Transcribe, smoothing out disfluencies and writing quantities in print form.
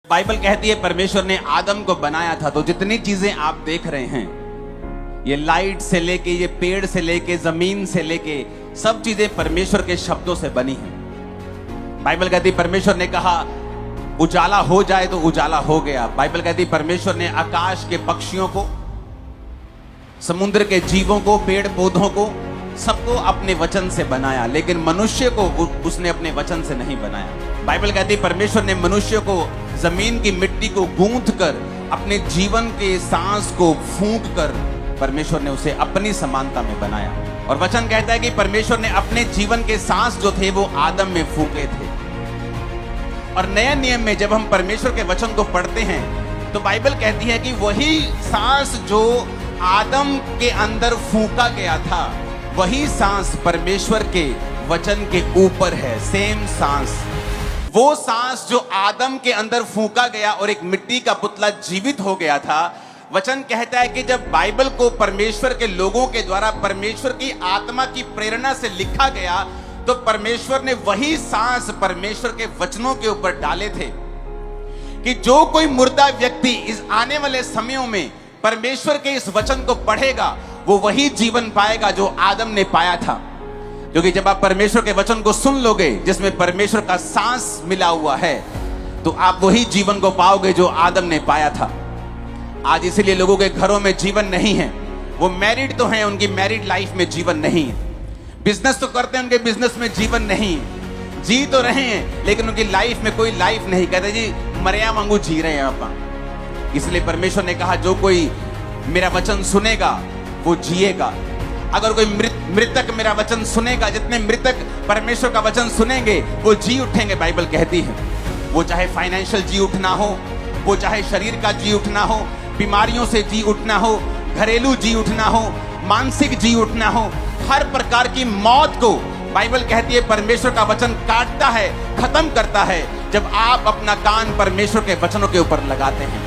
Bible कहती है परमेश्वर ने आदम को बनाया था, तो जितनी चीजें आप देख रहे हैं, ये लाइट से लेके, ये पेड़ से लेके, जमीन से लेके, सब चीजें परमेश्वर के शब्दों से बनी हैं। बाइबल कहती है परमेश्वर ने कहा उजाला हो जाए तो उजाला हो गया। बाइबल कहती है परमेश्वर ने आकाश के पक्षियों को, समुद्र के जीवों को, पेड़ पौधों को, सबको अपने वचन से बनाया, लेकिन मनुष्य को उसने अपने वचन से नहीं बनाया। बाइबल कहती है परमेश्वर ने मनुष्य को जमीन की मिट्टी को गूंथ कर, अपने जीवन के सांस को फूंक कर परमेश्वर ने उसे अपनी समानता में बनाया। और वचन कहता है कि परमेश्वर ने अपने जीवन के सांस जो थे वो आदम में फूंके थे। और नए नियम में जब हम परमेश्वर के वचन को पढ़ते हैं तो बाइबल कहती है कि वही सांस जो आदम के अंदर फूंका गया था, वही सांस परमेश्वर के वचन के ऊपर है। सेम सांस, वो सांस जो आदम के अंदर फूंका गया और एक मिट्टी का पुतला जीवित हो गया था। वचन कहता है कि जब बाइबल को परमेश्वर के लोगों के द्वारा परमेश्वर की आत्मा की प्रेरणा से लिखा गया, तो परमेश्वर ने वही सांस परमेश्वर के वचनों के ऊपर डाले थे कि जो कोई मुर्दा व्यक्ति इस आने वाले समयों में परमेश्वर के इस वचन को पढ़ेगा, वो वही जीवन पाएगा जो आदम ने पाया था। क्योंकि जब आप परमेश्वर के वचन को सुन लोगे जिसमें परमेश्वर का सांस मिला हुआ है, तो आप वही जीवन को पाओगे जो आदम ने पाया था। आज इसीलिए लोगों के घरों में जीवन नहीं है। वो मैरिड तो हैं, उनकी मैरिड लाइफ में जीवन नहीं है। बिजनेस तो करते हैं, उनके बिजनेस में जीवन नहीं है। जी तो रहे हैं लेकिन उनकी लाइफ में कोई लाइफ नहीं। कहते जी मरिया वांगू जी रहे हैं आप। इसलिए परमेश्वर ने कहा जो कोई मेरा वचन सुनेगा वो जिएगा। अगर कोई मृतक मेरा वचन सुनेगा, जितने मृतक परमेश्वर का वचन सुनेंगे वो जी उठेंगे। बाइबल कहती है वो चाहे फाइनेंशियल जी उठना हो, वो चाहे शरीर का जी उठना हो, बीमारियों से जी उठना हो, घरेलू जी उठना हो, मानसिक जी उठना हो, हर प्रकार की मौत को बाइबल कहती है परमेश्वर का वचन काटता है, खत्म करता है, जब आप अपना कान परमेश्वर के वचनों के ऊपर लगाते हैं।